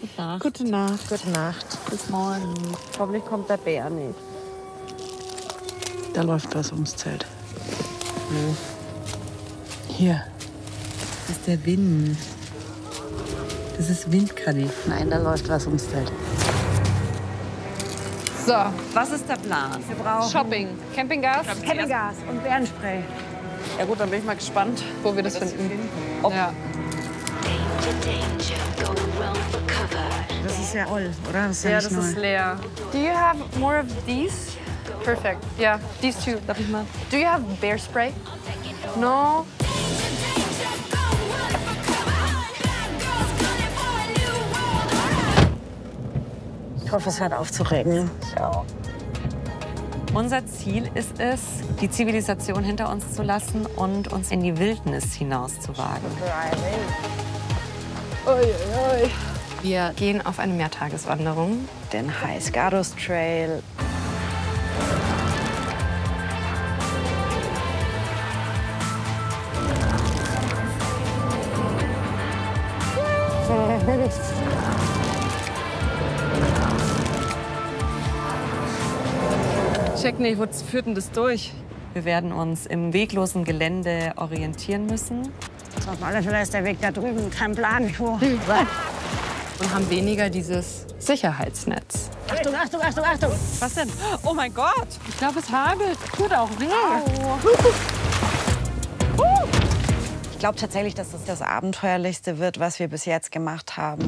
Gute Nacht. Gute Nacht. Gute Nacht. Bis morgen. Hoffentlich kommt der Bär nicht. Da läuft was ums Zelt. Hier. Das ist der Wind. Das ist Windkaddy. Nein, da läuft was ums Zelt. So, Was ist der Plan? wir brauchen Shopping. Campinggas, Campinggas und Bärenspray. Ja gut, dann bin ich mal gespannt. wo wir das finden. Ob- Ja. Das ist ja voll, oder? Das ist Ja, nicht das neu. ist leer. Do you have more of these? Perfect. Yeah, these two. Darf ich mal? Do you have bear spray? No. Ich hoffe, es hört auf zu regnen. Unser Ziel ist es, die Zivilisation hinter uns zu lassen und uns in die Wildnis hinauszuwagen. Wir gehen auf eine Mehrtageswanderung. Den High Scardos Trail. Check nicht, wo führt denn das durch? Wir werden uns im weglosen Gelände orientieren müssen. Auf alle Fälle ist der Weg da drüben. Kein Plan, wo. Und haben weniger dieses Sicherheitsnetz. Achtung, Achtung, Achtung, Achtung. Was denn? Oh mein Gott! Ich glaube, es hagelt. Tut auch weh. Ich glaube tatsächlich, dass das das Abenteuerlichste wird, was wir bis jetzt gemacht haben.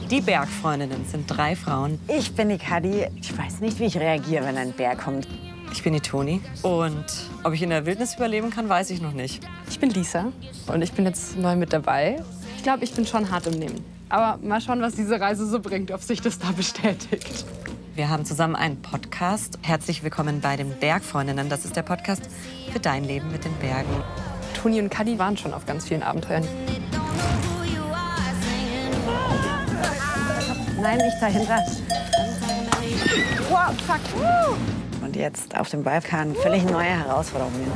Die Bergfreundinnen sind 3 Frauen. Ich bin die Kadi. Ich weiß nicht, wie ich reagiere, wenn ein Bär kommt. Ich bin die Toni. Und ob ich in der Wildnis überleben kann, weiß ich noch nicht. Ich bin Lisa und ich bin jetzt neu mit dabei. Ich glaube, ich bin schon hart im Nehmen. Aber mal schauen, was diese Reise so bringt, ob sich das da bestätigt. Wir haben zusammen einen Podcast. Herzlich willkommen bei den Bergfreundinnen. Das ist der Podcast für dein Leben mit den Bergen. Toni und Kadi waren schon auf ganz vielen Abenteuern. Nein, nicht dahinter. Wow, fuck. Und jetzt auf dem Balkan völlig neue Herausforderungen.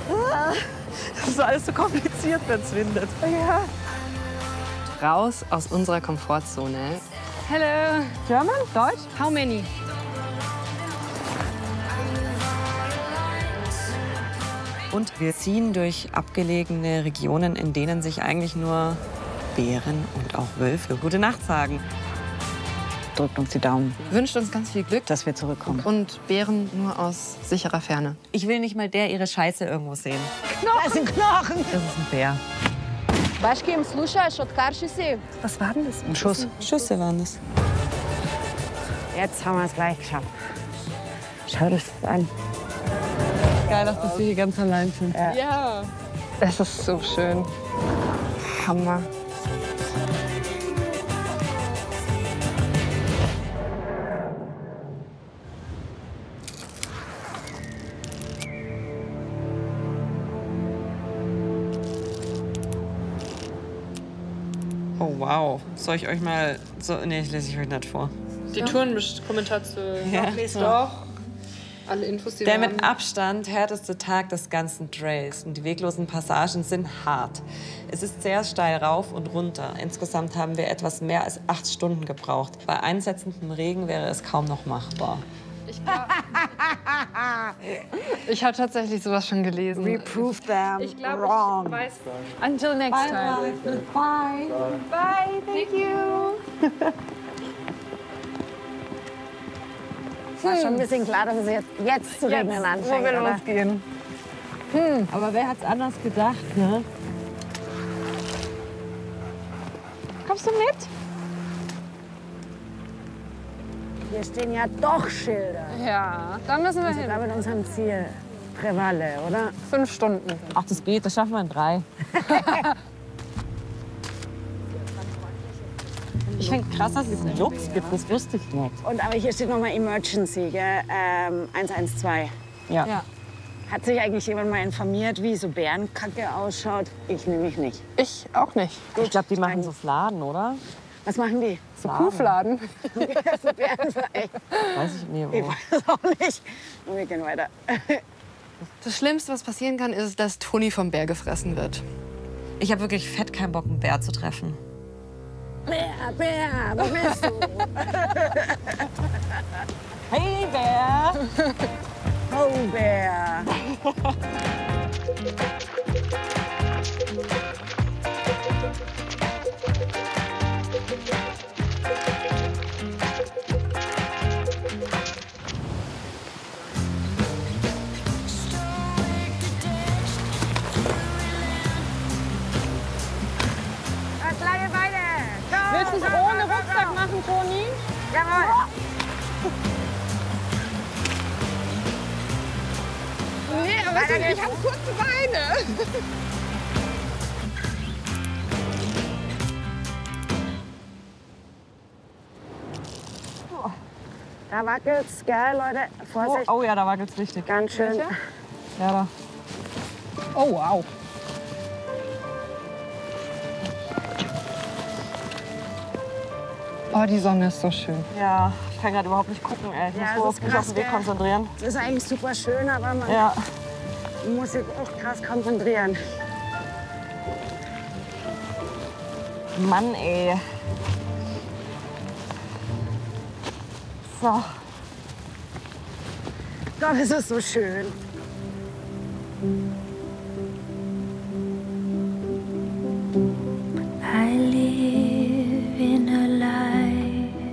Das ist alles so kompliziert, wenn es windet. Raus aus unserer Komfortzone. Hello. German? Deutsch? How many? Und wir ziehen durch abgelegene Regionen, in denen sich eigentlich nur Bären und auch Wölfe gute Nacht sagen. Drückt uns die Daumen, Wünscht uns ganz viel Glück dass wir zurückkommen. und Bären nur aus sicherer Ferne. Ich will nicht mal ihre Scheiße irgendwo sehen. Das sind Knochen. Das ist ein Bär. Башким, слушаешь, откарши си. Was war denn das? Ein Schuss. Schüsse waren das. Jetzt haben wir es gleich geschafft. Schau dir das an. Geil, dass wir hier ganz allein sind. Ja. Es ist so schön. Hammer. Oh wow. Soll ich euch mal so. Nee, lese ich euch nicht vor. Die Tourenkommentation. Ja. Doch. Alle Infos, die Der wir haben. mit Abstand härteste Tag des ganzen Trails. Und die weglosen Passagen sind hart. Es ist sehr steil rauf und runter. Insgesamt haben wir etwas mehr als 8 Stunden gebraucht. Bei einsetzendem Regen wäre es kaum noch machbar. Ich habe tatsächlich sowas schon gelesen. We proved them Ich glaube, wrong. ich weiß. Until next time. Bye. Bye. Thank you. War schon ein bisschen klar, dass es jetzt zu regnen anfängt, wo wir oder? losgehen. Aber wer hat's anders gedacht, ne? Kommst du mit? Hier stehen ja doch Schilder. Ja, da müssen wir Sogar hin. mit unserem Ziel. Prevalle, oder? 5 Stunden. Ach, das geht, das schaffen wir in 3. Ich finde krass, dass es Jobs gibt, das wusste ich nicht. Aber hier steht nochmal Emergency, gell? 112. Ja. Ja. Hat sich eigentlich jemand mal informiert, wie so Bärenkacke ausschaut? Ich nämlich nicht. Ich auch nicht. Ich glaube, die machen so Fladen, oder? Was machen die? So Kuhfladen. so Bärenfleisch. Weiß ich nicht, Ich wo. weiß es auch nicht. Und wir gehen weiter. Das Schlimmste, was passieren kann, ist, dass Toni vom Bär gefressen wird. Ich habe wirklich fett keinen Bock, einen Bär zu treffen. Bär, Bär, wo bist du? Hey, Bär! Oh, Bär. Kleine Beine. Willst du es ohne Rucksack machen, Toni? Jawohl. Nee, aber ich habe kurze Beine. Da wackelt's, gell, Leute? Vorsicht. Oh ja, da wackelt's richtig. Ganz schön. Ja, da. Oh, wow. Oh, die Sonne ist so schön. Ja, ich kann gerade überhaupt nicht gucken, ey. Ich Ja, muss das so ist auf mich krass, auf den Weg gell? konzentrieren. Das ist eigentlich super schön, aber man Ja. muss sich echt krass konzentrieren. Mann, ey. So. Gott, es ist so schön.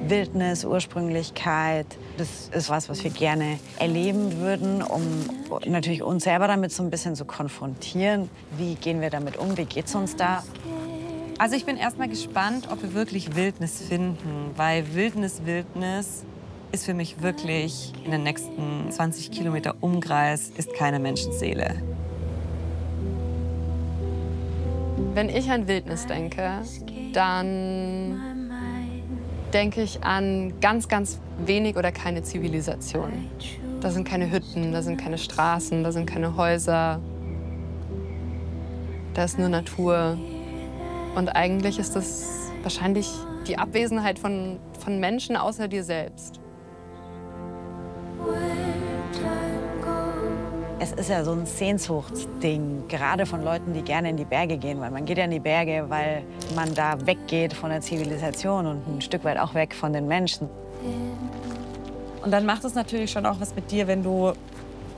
Wildnis, Ursprünglichkeit, das ist was wir gerne erleben würden, um natürlich uns selber damit so ein bisschen zu konfrontieren. Wie gehen wir damit um? Wie geht's uns da? Also ich bin erstmal gespannt, ob wir wirklich Wildnis finden, weil Wildnis ist für mich wirklich in den nächsten 20 Kilometer Umkreis ist keine Menschenseele. Wenn ich an Wildnis denke, dann denke ich an ganz, ganz wenig oder keine Zivilisation. Da sind keine Hütten, da sind keine Straßen, da sind keine Häuser. Da ist nur Natur. Und eigentlich ist das wahrscheinlich die Abwesenheit von Menschen außer dir selbst. Es ist ja so ein Sehnsuchtsding, gerade von Leuten, die gerne in die Berge gehen. Weil man geht ja in die Berge, weil man da weggeht von der Zivilisation und ein Stück weit auch weg von den Menschen. Und dann macht es natürlich schon auch was mit dir, wenn du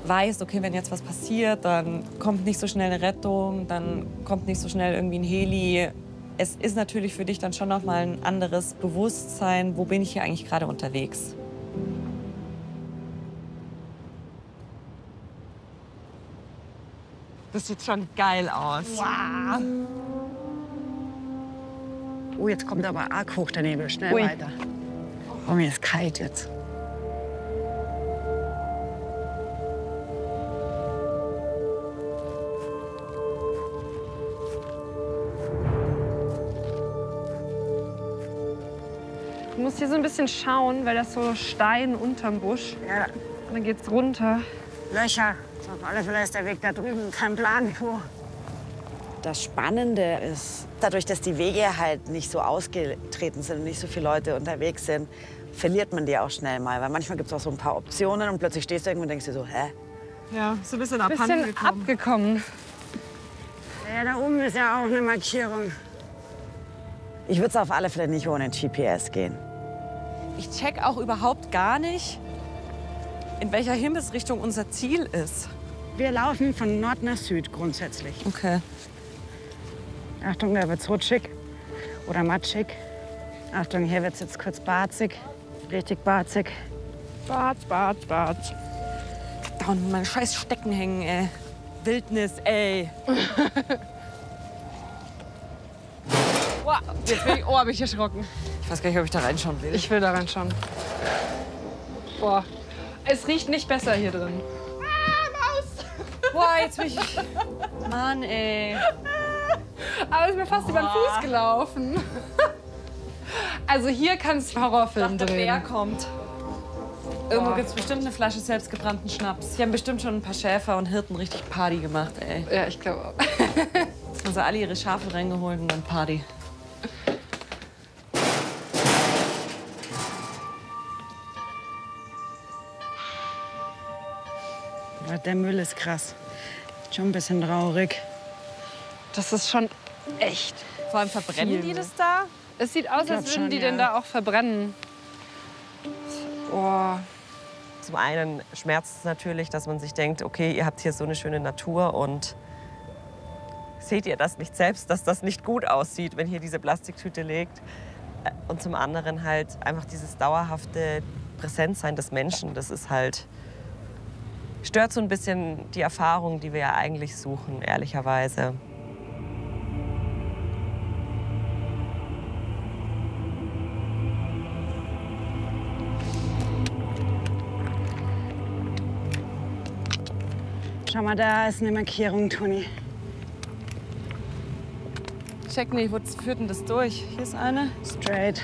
weißt, okay, wenn jetzt was passiert, dann kommt nicht so schnell eine Rettung, dann kommt nicht so schnell irgendwie ein Heli. Es ist natürlich für dich dann schon noch mal ein anderes Bewusstsein, wo bin ich hier eigentlich gerade unterwegs. Das sieht schon geil aus. Wow. Oh, jetzt kommt aber arg hoch der Nebel. Schnell Ui. weiter. Oh, mir ist kalt jetzt. Du musst hier so ein bisschen schauen, weil das ist so Stein unterm Busch. Ja, Und dann geht's runter. Löcher. Auf alle Fälle ist der Weg da drüben. Kein Plan, wo. Das Spannende ist, dadurch, dass die Wege halt nicht so ausgetreten sind und nicht so viele Leute unterwegs sind, verliert man die auch schnell mal. Weil manchmal gibt es auch so ein paar Optionen und plötzlich stehst du irgendwo und denkst dir so, hä? Ja, so ein bisschen Bisschen abgekommen. Ja, da oben ist ja auch eine Markierung. Ich würde es auf alle Fälle nicht ohne GPS gehen. Ich check auch überhaupt gar nicht, in welcher Himmelsrichtung unser Ziel ist. Wir laufen von Nord nach Süd grundsätzlich. Okay. Achtung, da wird's rutschig oder matschig. Achtung, hier wird's jetzt kurz barzig. Richtig barzig. Bart. Da unten meine scheiß Stecken hängen, ey. Wildnis, ey. Wow, jetzt bin ich, oh, hab ich erschrocken. Ich weiß gar nicht, ob ich da reinschauen will. Ich will da reinschauen. Boah, es riecht nicht besser hier drin. Boah, jetzt bin ich... Mann, ey. Aber es ist mir fast über den Fuß gelaufen. Also hier kannst du Horrorfilm Der drehen. Bär kommt. Irgendwo gibt's bestimmt eine Flasche selbstgebrannten Schnaps. Die haben bestimmt schon ein paar Schäfer und Hirten richtig Party gemacht, ey. Ja, ich glaube auch. Also alle ihre Schafe reingeholt und dann Party. Der Müll ist krass. Schon ein bisschen traurig. Das ist schon echt. Vor allem verbrennen die das da? Es sieht aus, als würden die denn da auch verbrennen. Oh. Zum einen schmerzt es natürlich, dass man sich denkt, okay, ihr habt hier so eine schöne Natur und seht ihr das nicht selbst, dass das nicht gut aussieht, wenn hier diese Plastiktüte liegt. Und zum anderen halt einfach dieses dauerhafte Präsentsein des Menschen, das ist halt, stört so ein bisschen die Erfahrung, die wir ja eigentlich suchen, ehrlicherweise. Schau mal, da ist eine Markierung, Toni. Check nicht, wo führt denn das durch? Hier ist eine. Straight.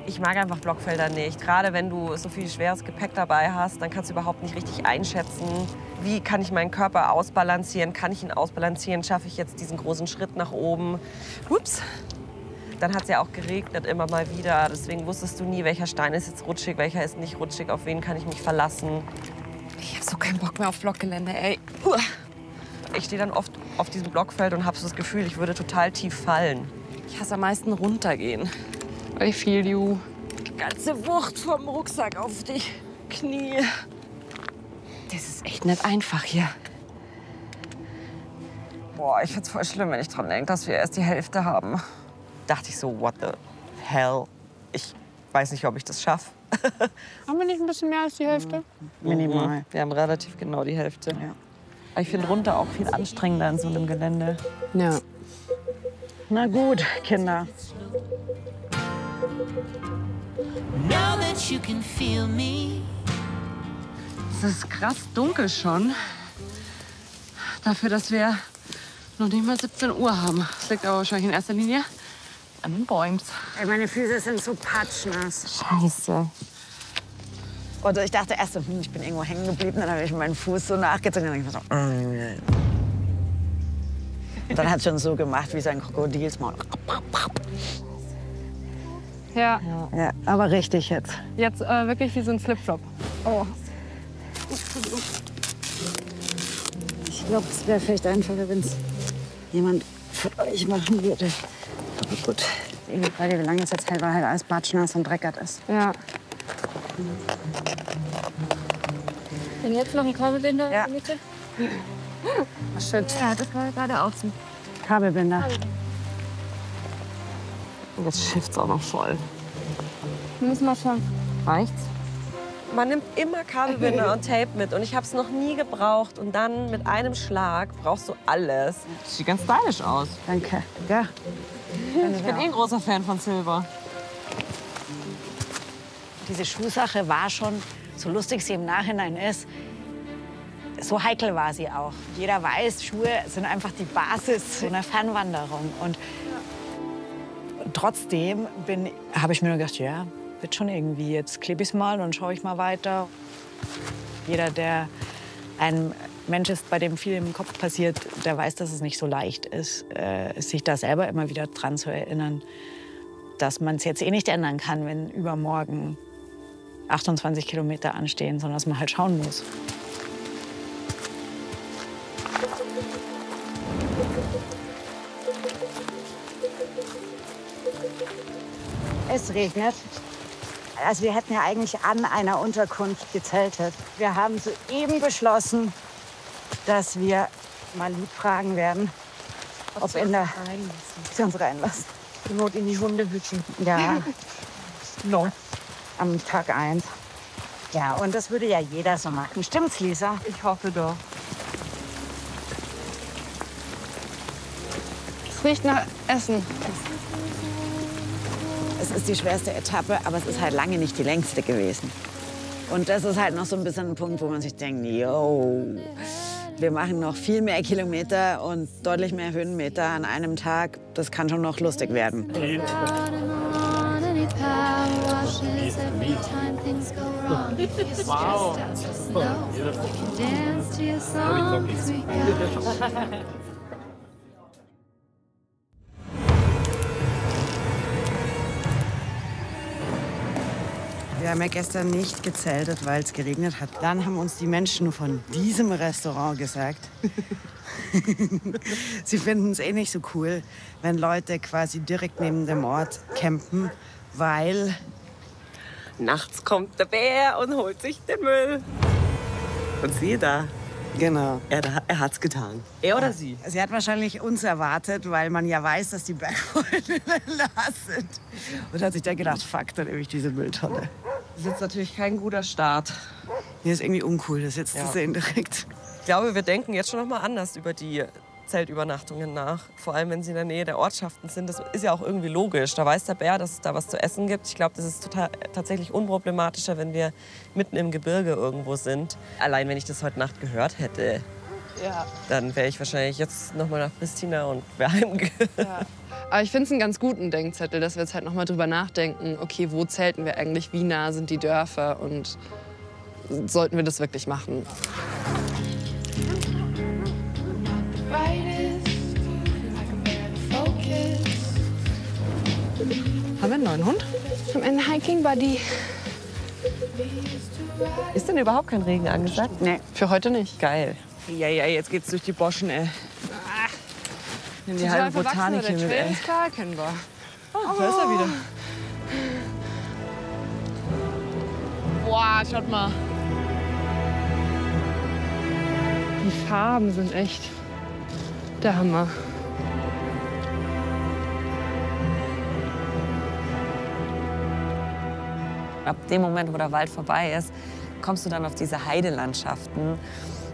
Ich mag einfach Blockfelder nicht. Gerade wenn du so viel schweres Gepäck dabei hast, dann kannst du überhaupt nicht richtig einschätzen, wie kann ich meinen Körper ausbalancieren, kann ich ihn ausbalancieren, schaffe ich jetzt diesen großen Schritt nach oben. Ups. Dann hat es ja auch geregnet immer mal wieder. Deswegen wusstest du nie, welcher Stein ist jetzt rutschig, welcher ist nicht rutschig, auf wen kann ich mich verlassen. Ich hab so keinen Bock mehr auf Blockgelände, ey. Ich stehe dann oft auf diesem Blockfeld und habe so das Gefühl, ich würde total tief fallen. Ich hasse am meisten runtergehen. I feel you. Die ganze Wucht vom Rucksack auf die Knie. Das ist echt nicht einfach hier. Boah, ich find's voll schlimm, wenn ich dran denke, dass wir erst die Hälfte haben. Dachte ich so, what the hell? Ich weiß nicht, ob ich das schaffe. Haben wir nicht ein bisschen mehr als die Hälfte? Minimal. Wir haben relativ genau die Hälfte. Ja. Aber ich finde runter auch viel anstrengender in so einem Gelände. Ja. Na gut, Kinder. Now that you can feel me. Es ist krass dunkel schon. Dafür, dass wir noch nicht mal 17 Uhr haben. Das liegt aber wahrscheinlich in erster Linie an den Bäumen. Ey, meine Füße sind so patschnass. Scheiße. Und ich dachte erst, ich bin irgendwo hängen geblieben. Dann habe ich meinen Fuß so nachgezogen. Und dann, und dann hat es schon so gemacht wie sein Krokodilsmaul. Ja. Ja, aber richtig jetzt. Jetzt wirklich wie so ein Flipflop. Oh. Ich glaube, es wäre vielleicht einfacher, wenn es jemand von euch machen würde. Aber gut. Weil wie lange es jetzt hält, weil halt alles batschnass und dreckert ist. Ja. Wenn jetzt noch ein Kabelbinder Ja. in der Mitte? Shit. Ja, das war gerade außen. Kabelbinder. Und das schifft's auch noch voll. Wir müssen mal schauen. Reicht's? Man nimmt immer Kabelbinder und Tape mit und ich habe es noch nie gebraucht. Und dann mit einem Schlag brauchst du alles. Das sieht ganz stylisch aus. Danke. Ja. Ich bin eh ein großer Fan von Silber. Diese Schuhsache war schon, so lustig sie im Nachhinein ist, so heikel war sie auch. Jeder weiß, Schuhe sind einfach die Basis so einer Fernwanderung. Und trotzdem habe ich mir nur gedacht, ja, wird schon irgendwie. Jetzt klebe ich es mal und schaue ich mal weiter. Jeder, der ein Mensch ist, bei dem viel im Kopf passiert, der weiß, dass es nicht so leicht ist, sich da selber immer wieder dran zu erinnern, dass man es jetzt eh nicht ändern kann, wenn übermorgen 28 Kilometer anstehen, sondern dass man halt schauen muss. Es regnet. Also wir hätten ja eigentlich an einer Unterkunft gezeltet. Wir haben soeben beschlossen, dass wir mal lieb fragen werden, ob sie uns reinlassen. Die Not in die Hundehütte. Ja, No. am Tag 1. Ja, und das würde ja jeder so machen. Stimmt's, Lisa? Ich hoffe doch. Es riecht nach Essen. Es ist die schwerste Etappe, aber es ist halt lange nicht die längste gewesen. Und das ist halt noch so ein bisschen ein Punkt, wo man sich denkt, yo, wir machen noch viel mehr Kilometer und deutlich mehr Höhenmeter an einem Tag. Das kann schon noch lustig werden. Wow. Wir haben ja gestern nicht gezeltet, weil es geregnet hat. Dann haben uns die Menschen von diesem Restaurant gesagt, Sie finden es eh nicht so cool, wenn Leute quasi direkt neben dem Ort campen, weil Nachts kommt der Bär und holt sich den Müll. Und siehe da, genau. er hat's getan. Er oder sie? Sie hat wahrscheinlich uns erwartet, weil man ja weiß, dass die Bergfreunde da sind. Und hat sich dann gedacht, fuck, dann nehme ich diese Mülltonne. Das ist jetzt natürlich kein guter Start. Mir ist irgendwie uncool, das jetzt zu sehen direkt. Ich glaube, wir denken jetzt schon noch mal anders über die Zeltübernachtungen nach. Vor allem, wenn sie in der Nähe der Ortschaften sind. Das ist ja auch irgendwie logisch. Da weiß der Bär, dass es da was zu essen gibt. Ich glaube, das ist tatsächlich unproblematischer, wenn wir mitten im Gebirge irgendwo sind. Allein, wenn ich das heute Nacht gehört hätte, dann wäre ich wahrscheinlich jetzt noch mal nach Pristina und wäre heimgegangen. Ja. Aber ich finde es einen ganz guten Denkzettel, dass wir jetzt halt noch mal drüber nachdenken, okay, wo zelten wir eigentlich, wie nah sind die Dörfer und sollten wir das wirklich machen? Haben wir einen neuen Hund? From einen Hiking Buddy. Ist denn überhaupt kein Regen angesagt? Nee. Für heute nicht. Geil. Ja, jetzt geht's durch die Boschen, ey. Nimm die Total halbe Botanik hier der mit, Trail ey. ist klar erkennbar. Da ist er wieder. Boah, schaut mal. Die Farben sind echt der Hammer. Ab dem Moment, wo der Wald vorbei ist, kommst du dann auf diese Heidelandschaften.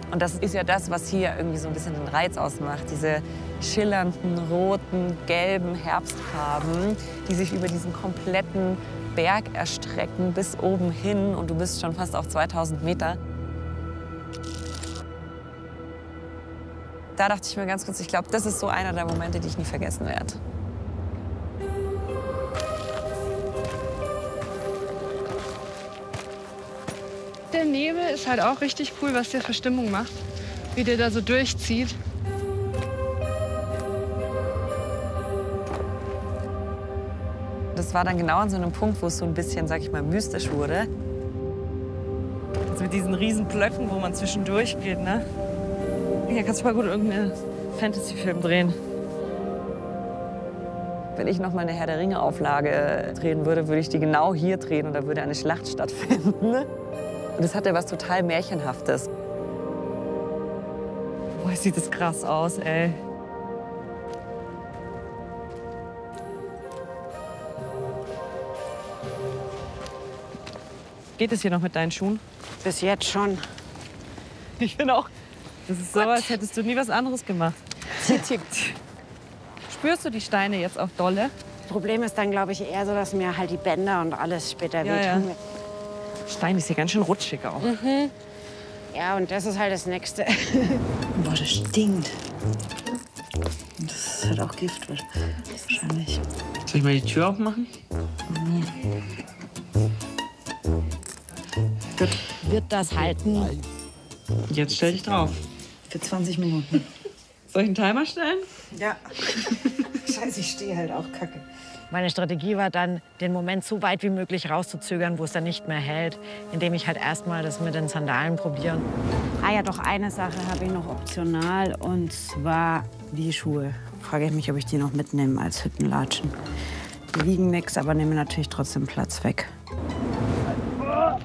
Und das ist ja das, was hier irgendwie so ein bisschen den Reiz ausmacht. Diese schillernden, roten, gelben Herbstfarben, die sich über diesen kompletten Berg erstrecken bis oben hin. Und du bist schon fast auf 2000 Meter. Da dachte ich mir ganz kurz, ich glaube, das ist so einer der Momente, die ich nie vergessen werde. Der Nebel ist halt auch richtig cool, was der für Stimmung macht. Wie der da so durchzieht. Das war dann genau an so einem Punkt, wo es so ein bisschen, sag ich mal, mystisch wurde. Also mit diesen riesen Blöcken, wo man zwischendurch geht, ne? Hier kannst du mal gut irgendeinen Fantasy-Film drehen. Wenn ich noch mal eine Herr der Ringe-Auflage drehen würde, würde ich die genau hier drehen und da würde eine Schlacht stattfinden. Und das hat ja was total Märchenhaftes. Boah, sieht das krass aus, ey. Geht es hier noch mit deinen Schuhen? Bis jetzt schon. Ich finde auch, das ist so, als hättest du nie was anderes gemacht. Spürst du die Steine jetzt auch dolle? Das Problem ist dann, glaube ich, eher so, dass mir halt die Bänder und alles später wehtun. Stein ist hier ganz schön rutschig auch. Ja, und das ist halt das Nächste. Boah, das stinkt. Das ist halt auch Gift wahrscheinlich. Soll ich mal die Tür aufmachen? Wird das halten? Jetzt stell dich drauf. Für 20 Minuten. Soll ich einen Timer stellen? Ja. Scheiße, ich stehe halt auch kacke. Meine Strategie war dann, den Moment so weit wie möglich rauszuzögern, wo es dann nicht mehr hält, indem ich halt erstmal das mit den Sandalen probiere. Ah ja, doch eine Sache habe ich noch optional, und zwar die Schuhe. Frage ich mich, ob ich die noch mitnehme als Hüttenlatschen. Die wiegen nichts, aber nehmen natürlich trotzdem Platz weg.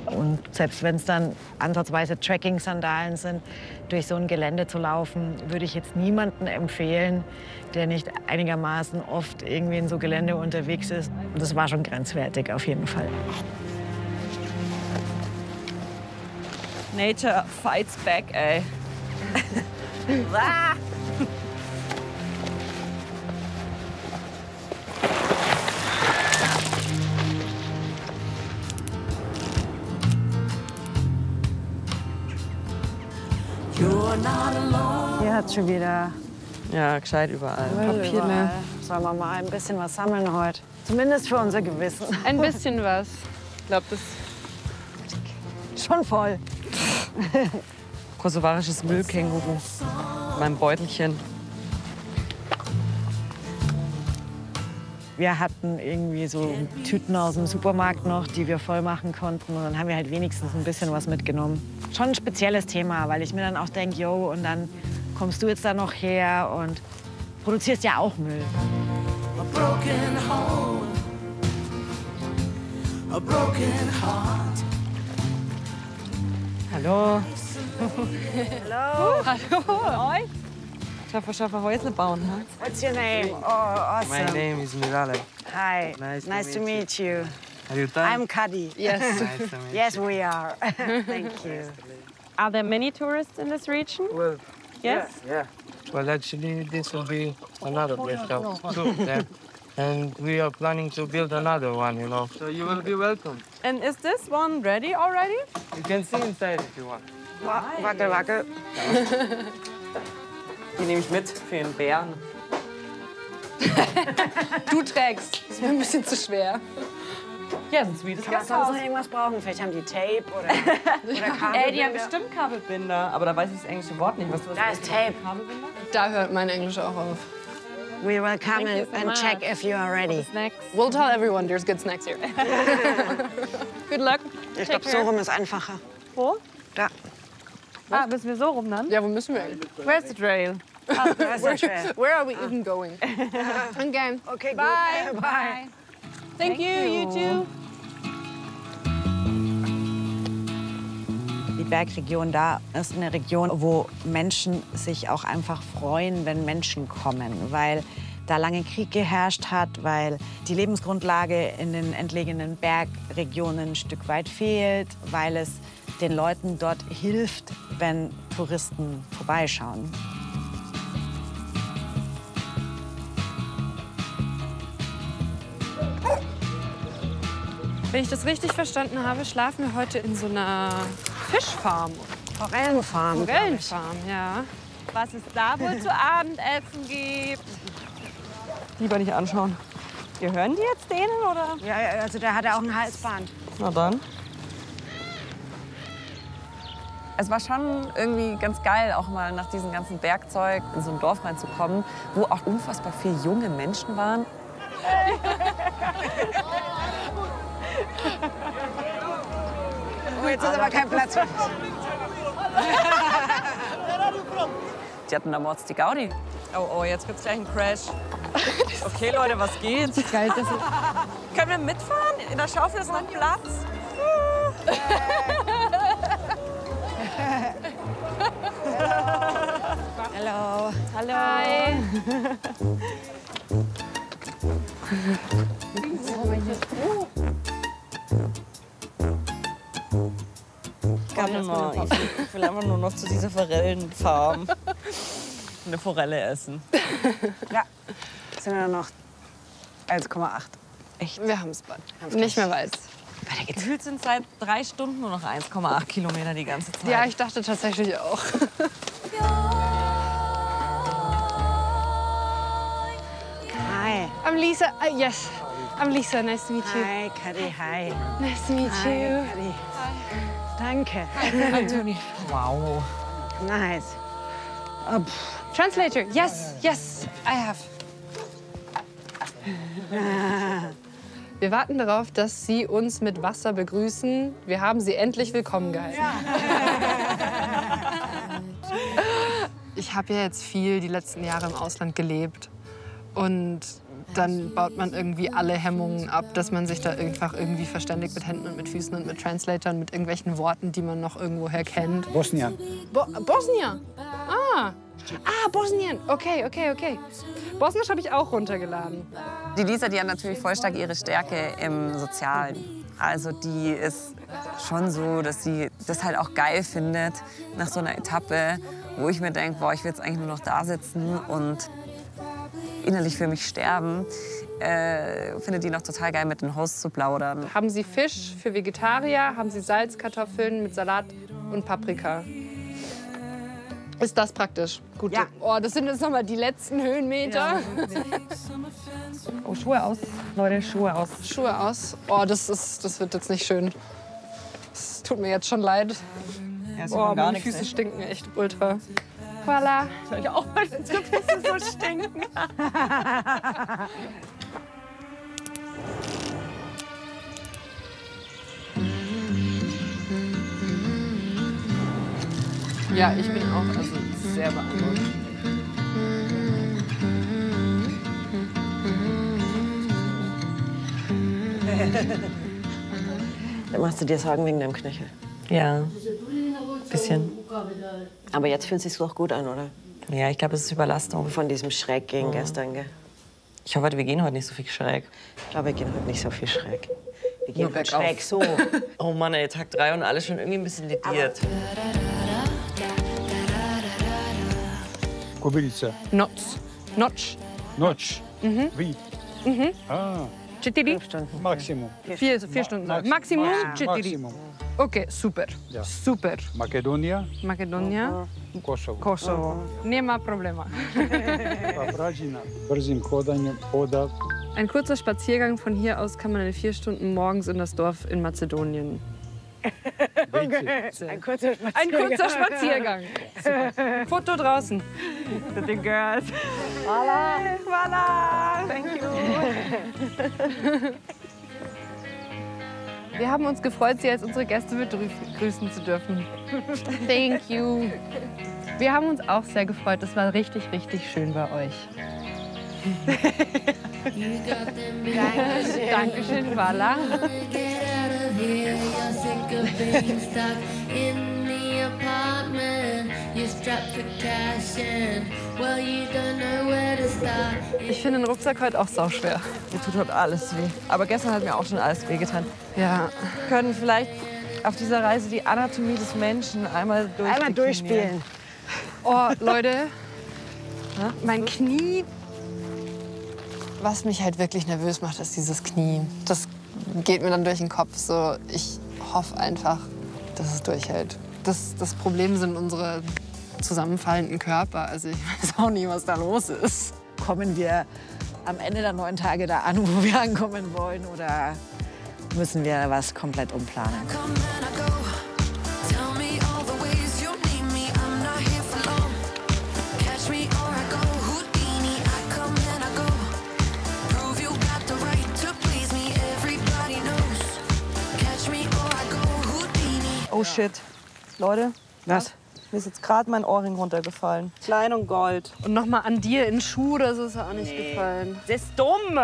Und selbst wenn es dann ansatzweise Trekking-Sandalen sind, durch so ein Gelände zu laufen, würde ich jetzt niemandem empfehlen, der nicht einigermaßen oft irgendwie in so Gelände unterwegs ist. Das war schon grenzwertig, auf jeden Fall. Nature fights back, ey. Hier hat schon wieder Ja, gescheit überall. Papier mehr. Sollen wir mal ein bisschen was sammeln heute? Zumindest für unser Gewissen. Ein bisschen was. Ich glaube, das Schon voll. Kosovarisches Müllkänguru. Mein Beutelchen. Wir hatten irgendwie so Tüten aus dem Supermarkt noch, die wir voll machen konnten. Und dann haben wir halt wenigstens ein bisschen was mitgenommen. Schon ein spezielles Thema, weil ich mir dann auch denke, yo, und dann kommst du jetzt da noch her und produzierst ja auch Müll. A broken home, a broken heart. Hallo. Hallo. Hallo. Schaffer Häusle bauen, ha? What's your name? Oh, awesome. My name is Mirale. Hi. Nice to meet you. Are you done? I'm Kadi. Yes. Nice to meet Yes, we are. Thank you. Are there many tourists in this region? Well, Yes? yeah. Well, actually, this will be another guest house too. Yeah. And we are planning to build another one, you know. So you will be welcome. And is this one ready already? You can see inside if you want. Wackel, wackel. Die nehme ich mit für den Bären. Du trägst. Das ist mir ein bisschen zu schwer. Ja, sonst wie das Was sonst noch irgendwas brauchen? Vielleicht haben die Tape oder Kabelbinder. Die haben bestimmt Kabelbinder, aber da weiß ich das englische Wort nicht. Was Da ist Tape. Kabelbinder? Da hört mein Englisch auch auf. We will come and check if you are ready. Snacks. We'll tell everyone there's good snacks here. Good luck. Ich glaube, so rum ist einfacher. Wo? Da. Ah, müssen wir so rum dann? Ja, wo müssen wir? Where's the trail? Da ist der Trail. Where are we even going? Okay. Okay, Bye. gut. Bye. Thank you, you too. Die Bergregion da ist eine Region, wo Menschen sich auch einfach freuen, wenn Menschen kommen, weil da lange Krieg geherrscht hat, weil die Lebensgrundlage in den entlegenen Bergregionen ein Stück weit fehlt, weil es den Leuten dort hilft, wenn Touristen vorbeischauen. Wenn ich das richtig verstanden habe, schlafen wir heute in so einer Fischfarm. Forellenfarm. Forellenfarm, ja. Was es da wohl zu Abendessen gibt? Lieber nicht anschauen. Gehören die jetzt denen, oder? Ja, also der hatte auch ein Halsband. Na dann. Es war schon irgendwie ganz geil, auch mal nach diesem ganzen Bergzeug in so ein Dorf reinzukommen, wo auch unfassbar viele junge Menschen waren. Oh, jetzt ist aber kein Platz. Die hatten da Mords die Gaudi. Oh, jetzt gibt's gleich einen Crash. Okay, Leute, was geht? Geil, das ist Können wir mitfahren? In der Schaufel ist noch Platz. Hallo. Hallo. Hi. Ich will einfach nur noch zu dieser Forellenfarm eine Forelle essen. Ja, sind wir noch 1,8. Echt? Wir haben es bald. Nicht mehr weiß. Weiter geht's. Gefühlt sind seit 3 Stunden nur noch 1,8 Kilometer die ganze Zeit. Ja, ich dachte tatsächlich auch. Hi. I'm Lisa. Yes. I'm Lisa. Nice to meet you. Hi, Kadi, hi. Nice to meet Hi, you. Kadi. Danke. Anthony. Wow. Nice. Translator. Yes. Yes. I have. Wir warten darauf, dass Sie uns mit Wasser begrüßen. Wir haben Sie endlich willkommen geheißen. Ich habe ja jetzt viel die letzten Jahre im Ausland gelebt. Und dann baut man irgendwie alle Hemmungen ab, dass man sich da einfach irgendwie verständigt mit Händen und mit Füßen und mit Translatoren, mit irgendwelchen Worten, die man noch irgendwoher kennt. Bosnien. Bosnien? Bosnien. Okay. Bosnisch habe ich auch runtergeladen. Die Lisa, die hat natürlich voll stark ihre Stärke im Sozialen. Also die ist schon so, dass sie das halt auch geil findet nach so einer Etappe, wo ich mir denke, boah, ich will jetzt eigentlich nur noch da sitzen und innerlich für mich sterben. Findet die noch total geil, mit den Hosts zu plaudern. Haben Sie Fisch für Vegetarier? Haben Sie Salzkartoffeln mit Salat und Paprika? Ist das praktisch? Gut. Ja. Oh, das sind jetzt noch mal die letzten Höhenmeter. Oh, Schuhe aus. Leute, Schuhe aus. Schuhe aus. Oh, das wird jetzt nicht schön. Es tut mir jetzt schon leid. Ja, Oh, meine Füße stinken echt ultra. Voila. Soll ich auch mal den Füße so stinken? Ja, ich bin auch sehr beeindruckend. Dann machst du dir Sorgen wegen deinem Knöchel. Ja, bisschen. Aber jetzt fühlt es sich doch gut an, oder? Ja, ich glaube, es ist Überlastung. Von diesem Schräg gegen gestern, gell? Ich hoffe, wir gehen heute nicht so viel schräg. Ich glaube, wir gehen heute nicht so viel schräg. Wir gehen Nur heute bergauf. schräg so. Oh Mann, ey, Tag 3 und alles schon irgendwie ein bisschen lediert. Kubilica. Notch. Notch. Notch. Mhm. Wie? Mhm. Ah, 4 Stunden. Maximum. 4 Stunden. Maximum 4. Maximum. Okay, super. Ja. Super. Makedonija, Makedonija, Kosovo. Kosovo. Nema problema. Prađina brzim hodanjem hoda Ein kurzer Spaziergang von hier aus kann man in 4 Stunden morgens in das Dorf in Mazedonien. Ein kurzer Spaziergang. Ein kurzer Spaziergang. Super. Foto draußen. Mit den Girls. Voila. Voila. Thank you. Wir haben uns gefreut, Sie als unsere Gäste begrüßen zu dürfen. Thank you. Wir haben uns auch sehr gefreut. Es war richtig, richtig schön bei euch. Dankeschön, Vala. Ich finde den Rucksack heute auch sauschwer. Mir tut heute alles weh. Aber gestern hat mir auch schon alles wehgetan. Ja. Wir können vielleicht auf dieser Reise die Anatomie des Menschen einmal durchspielen. Oh, Leute, mein Knie. Was mich halt wirklich nervös macht, ist dieses Knie. Das geht mir dann durch den Kopf. So, ich hoffe einfach, dass es durchhält. Das Problem sind unsere zusammenfallenden Körper. Also ich weiß auch nicht, was da los ist. Kommen wir am Ende der 9 Tage da an, wo wir ankommen wollen, oder müssen wir was komplett umplanen? Oh shit. Leute. Was? Mir ist jetzt gerade mein Ohrring runtergefallen. Klein und Gold. Und noch mal an dir in den Schuh, das ist auch nicht gefallen. Das ist dumm.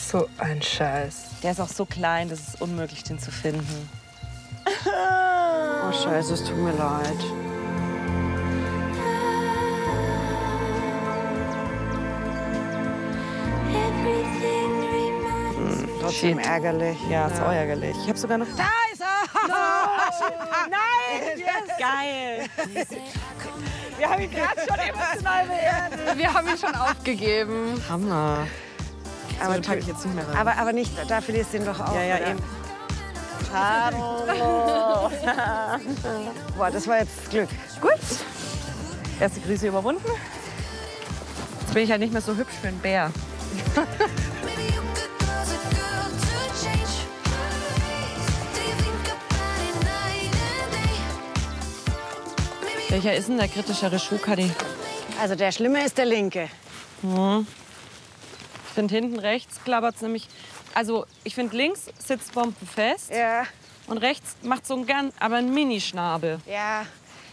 So ein Scheiß. Der ist auch so klein, das ist unmöglich, den zu finden. Oh Scheiße, es tut mir leid. Trotzdem ärgerlich. Ja, ist auch ärgerlich. Ich habe sogar noch... Da ist er! Nein! Yes. Geil! Wir haben ihn gerade schon emotional beerdigt. Wir haben ihn schon aufgegeben. Hammer. Aber den packe ich jetzt nicht mehr rein. Aber nicht, da verlierst du ihn doch auch. Ja, ja, oder? eben. Boah, das war jetzt Glück. Gut. Erste Krise überwunden. Jetzt bin ich halt nicht mehr so hübsch für einen Bär. Welcher ist denn der kritischere Schuh, Kadi? Also der Schlimme ist der linke. Mhm. Ich finde hinten rechts klappert es nämlich. Also ich finde links sitzt bombenfest. Ja. Und rechts macht so aber einen Minischnabel. Ja,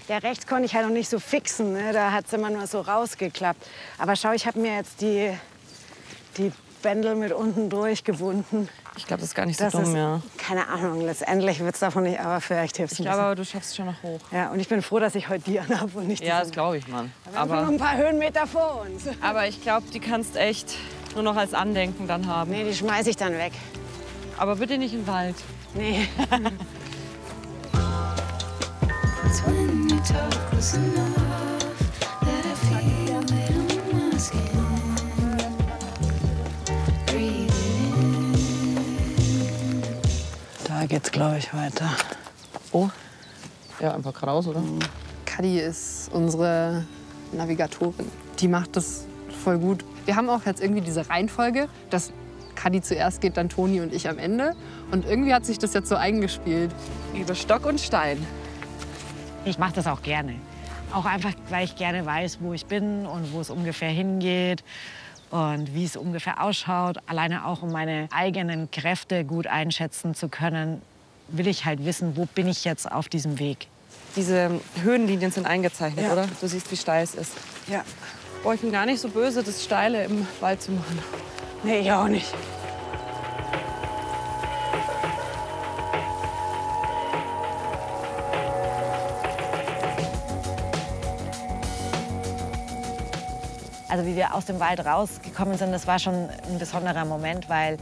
der rechts konnte ich halt noch nicht so fixen. Ne? Da hat es immer nur so rausgeklappt. Aber schau, ich habe mir jetzt die Bändel mit unten durchgewunden. Ich glaube, das ist gar nicht so dumm, ja. Keine Ahnung, letztendlich wird es davon nicht, aber vielleicht hilft es Ich glaube aber, du schaffst es schon noch hoch. Ja, und ich bin froh, dass ich heute die anhabe und nicht die. Ja, das glaube ich, Mann. Wir haben noch ein paar Höhenmeter vor uns. Aber ich glaube, die kannst echt nur noch als Andenken dann haben. Nee, die schmeiße ich dann weg. Aber bitte nicht im Wald. Nee. Da geht's, glaube ich, weiter. Oh. Ja, einfach geradeaus, oder? Kadi ist unsere Navigatorin. Die macht das voll gut. Wir haben auch jetzt irgendwie diese Reihenfolge, dass Kadi zuerst geht, dann Toni und ich am Ende. Und irgendwie hat sich das jetzt so eingespielt. Über Stock und Stein. Ich mache das auch gerne. Auch einfach, weil ich gerne weiß, wo ich bin und wo es ungefähr hingeht und wie es ungefähr ausschaut. Alleine auch, um meine eigenen Kräfte gut einschätzen zu können, will ich halt wissen, wo bin ich jetzt auf diesem Weg. Diese Höhenlinien sind eingezeichnet, Ja. oder? Du siehst, wie steil es ist. Ja. Boah, ich bin gar nicht so böse, das Steile im Wald zu machen. Nee, ich auch nicht. Also wie wir aus dem Wald rausgekommen sind, das war schon ein besonderer Moment, weil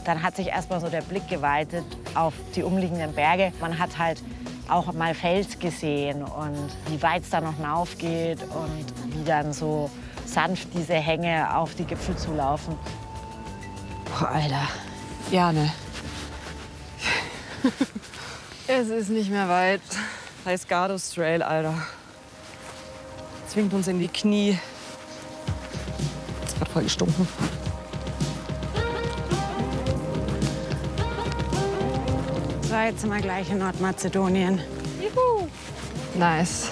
dann hat sich erstmal so der Blick geweitet auf die umliegenden Berge. Man hat halt auch mal Fels gesehen und wie weit es da noch hinaufgeht und wie dann so sanft diese Hänge auf die Gipfel zulaufen. Boah, Alter. Ja, ne? Es ist nicht mehr weit. Heißt Gardos Trail, Alter. Zwingt uns in die Knie. Ist grad voll gestunken. So, jetzt sind wir gleich in Nordmazedonien. Juhu. Nice.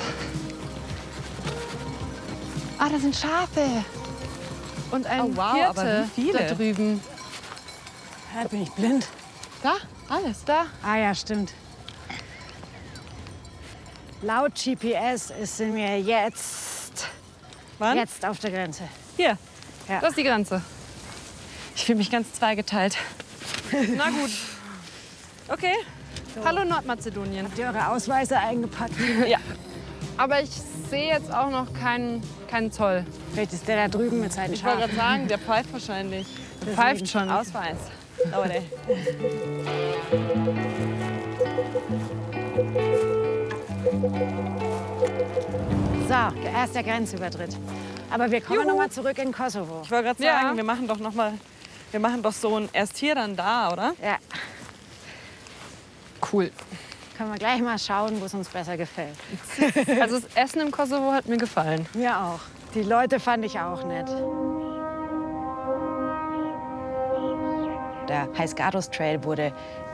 Ah, da sind Schafe. Und ein Oh, wow, Hirte aber wie viele? da drüben. Ja, bin ich blind? Da, alles da. Ah ja, stimmt. Laut GPS sind wir jetzt auf der Grenze. Hier, Ja. Das ist die Grenze. ich fühle mich ganz zweigeteilt. Na gut. Okay. Hallo Nordmazedonien. Habt ihr eure Ausweise eingepackt? Ja. Aber ich sehe jetzt auch noch keinen Zoll. Vielleicht ist der da drüben mit seinen Ich wollte Schafen. gerade sagen, der pfeift wahrscheinlich. Der pfeift schon. Ausweis. Leute. So, erster Grenzübertritt. Aber wir kommen noch mal zurück in Kosovo. Ich wollte gerade Ja. sagen, wir machen doch so ein erst hier, dann da, oder? Ja, Cool. können wir gleich mal schauen, wo es uns besser gefällt. Also das Essen im Kosovo hat mir gefallen. Mir auch. Die Leute fand ich auch nett. Der Heißgados Trail wurde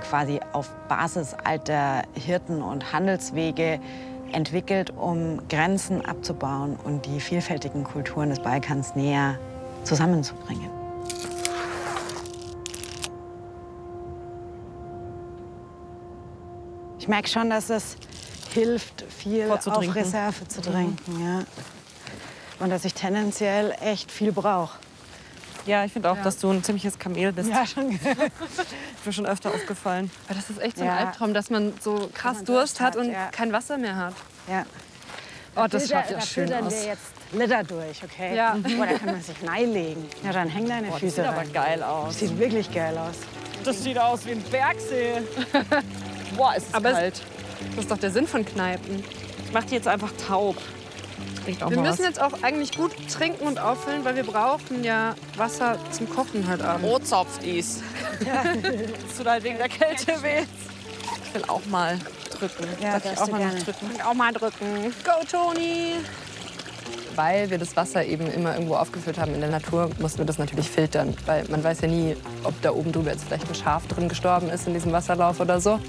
quasi auf Basis alter Hirten- und Handelswege entwickelt, um Grenzen abzubauen und die vielfältigen Kulturen des Balkans näher zusammenzubringen. Ich merke schon, dass es hilft, viel auf Vorzutrinken. Reserve zu trinken. Ja. Und dass ich tendenziell echt viel brauche. Ja, ich finde auch, dass du ein ziemliches Kamel bist. Ja, schon. Ist mir schon öfter aufgefallen. Aber das ist echt so ein Ja. Albtraum, dass man so krass man Durst hat und ja. kein Wasser mehr hat. Ja. Oh, das Filter- schaut ja da schön filtern aus. wir jetzt Liter durch, okay? Ja. Boah, da kann man sich reinlegen. Ja, dann häng deine Das Füße sieht aber rein. geil aus. Sieht wirklich geil aus. Das sieht aus wie ein Bergsee. Boah, ist es Aber kalt. Das ist doch der Sinn von Kneipen. Ich mach die jetzt einfach taub. Trinkt auch Wir mal müssen was. jetzt auch eigentlich gut trinken und auffüllen, weil wir brauchen ja Wasser zum Kochen heute Abend. Rotzopf-Is. Das tut halt wegen der Kälte weh. Ich will auch mal drücken. Ja, Darf ich darfst auch du mal gerne. noch drücken? Auch mal drücken. Go, Toni! Weil wir das Wasser eben immer irgendwo aufgefüllt haben in der Natur, mussten wir das natürlich filtern. Weil man weiß ja nie, ob da oben drüber jetzt vielleicht ein Schaf drin gestorben ist in diesem Wasserlauf oder so.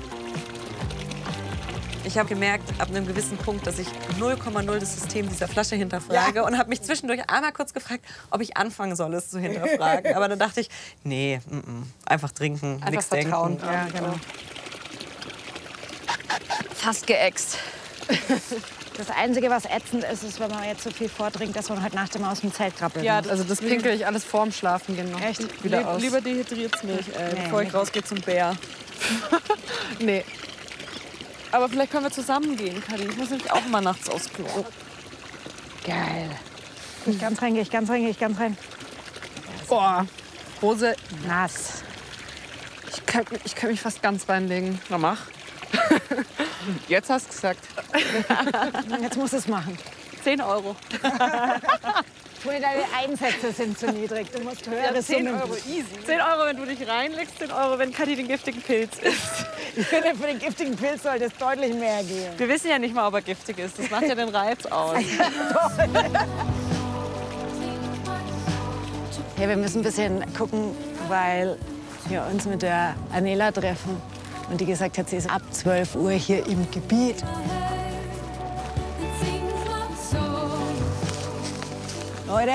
Ich habe gemerkt, ab einem gewissen Punkt, dass ich 0,0 das System dieser Flasche hinterfrage und habe mich zwischendurch einmal kurz gefragt, ob ich anfangen soll, es zu hinterfragen. Aber dann dachte ich, nee, einfach trinken, nichts vertrauen. denken. Ja, genau. Fast geäxt. Das Einzige, was ätzend ist, ist, wenn man jetzt so viel vortrinkt, dass man heute Nacht immer aus dem Zelt krabbelt. Ja, also das pinkel ich alles vorm Schlafen gehen noch Echt? wieder aus. Lieber dehydriert's mich, Nee, bevor ich nicht. rausgehe zum Bär. Nee. Aber vielleicht können wir zusammen gehen, Kadi. Ich muss nämlich auch mal nachts aufs Klo. Geil. Geh ich ganz rein, gehe ich ganz rein, gehe ich ganz rein. Boah, Hose, Nass. ich kann mich fast ganz reinlegen. Na mach. Jetzt hast du gesagt. Jetzt musst du es machen. 10 Euro. Toni, deine Einsätze sind zu niedrig. Du musst höhere 10 Summen. Euro easy. 10 Euro, wenn du dich reinlegst, 10 Euro, wenn Kadi den giftigen Pilz isst. Ich finde, für den giftigen Pilz sollte es deutlich mehr gehen. Wir wissen ja nicht mal, ob er giftig ist. Das macht ja den Reiz aus. Ja, wir müssen ein bisschen gucken, weil wir uns mit der Anela treffen. Und die gesagt hat, sie ist ab 12 Uhr hier im Gebiet. Leute,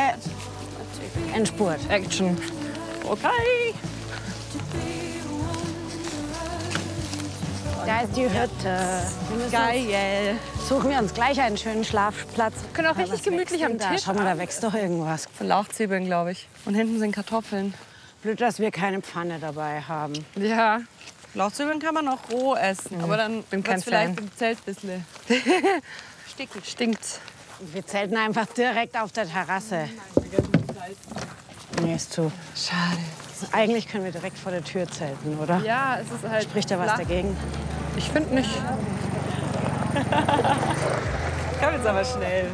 Endspurt. Action. Okay. Da ist die Hütte. Geil. Suchen wir uns gleich einen schönen Schlafplatz. Wir können auch richtig Was gemütlich wächst am denn da? Tisch. Schau mal, da wächst doch irgendwas. Lauchzwiebeln, glaube ich. Und hinten sind Kartoffeln. Blöd, dass wir keine Pfanne dabei haben. Ja. Lauchzwiebeln kann man auch roh essen, aber dann Bin kein wird's vielleicht Fan. im Zelt ein bisschen. Stinkt. Wir zelten einfach direkt auf der Terrasse. Nee, ist zu. Schade. Eigentlich können wir direkt vor der Tür zelten, oder? Ja, es ist halt. Spricht da was dagegen? Ich finde nicht. Komm jetzt aber schnell.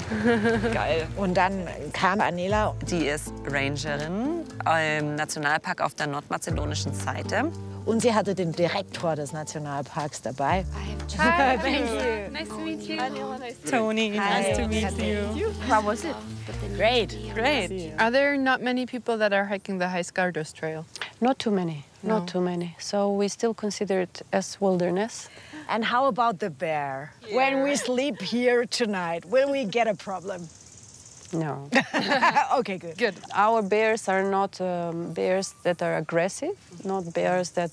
Geil. Und dann kam Anela. Die ist Rangerin im Nationalpark auf der nordmazedonischen Seite. Und sie hatte den Direktor des Nationalparks dabei. Hi. Thank you. Nice to meet you. Tony, nice to meet you. How was it? Great. Great. Are there not many people that are hiking the Highskardos Trail? Not too many, not too many. So we still consider it as wilderness. And how about the bear? When we sleep here tonight, will we get a problem? No. Okay, good. Good. Our bears are not bears that are aggressive, not bears that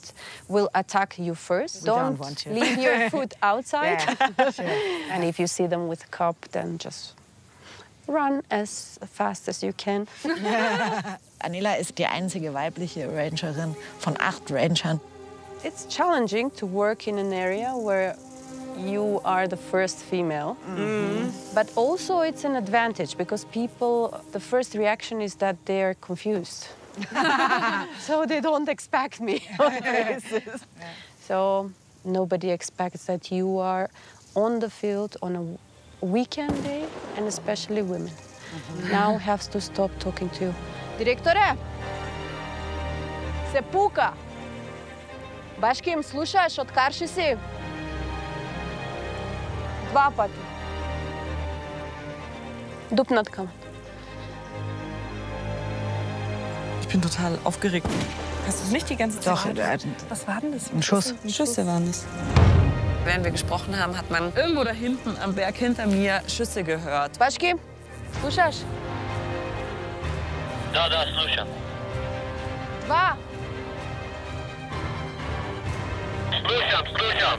will attack you first. We don't want to. Leave your food outside. Yeah, sure. And if you see them with a cup, then just run as fast as you can. Anela ist die einzige weibliche Rangerin von 8 Rangern. It's challenging to work in an area where you are the first female. But also it's an advantage because people, the first reaction is that they're confused. So they don't expect me on basis. So nobody expects that you are on the field on a weekend day, and especially women. Now have to stop talking to you. Директоре! Се пука! Башки им слушаш, откарши си? 2 пъти. Дупнат камък. Ich bin total aufgeregt. Hast du es nicht die ganze Zeit? Doch, Was war denn das? ein Schuss. Schüsse waren das. Während wir gesprochen haben, hat man irgendwo da hinten am Berg hinter mir Schüsse gehört. Башки, слушаш? Да, слушам. 2. Слушам.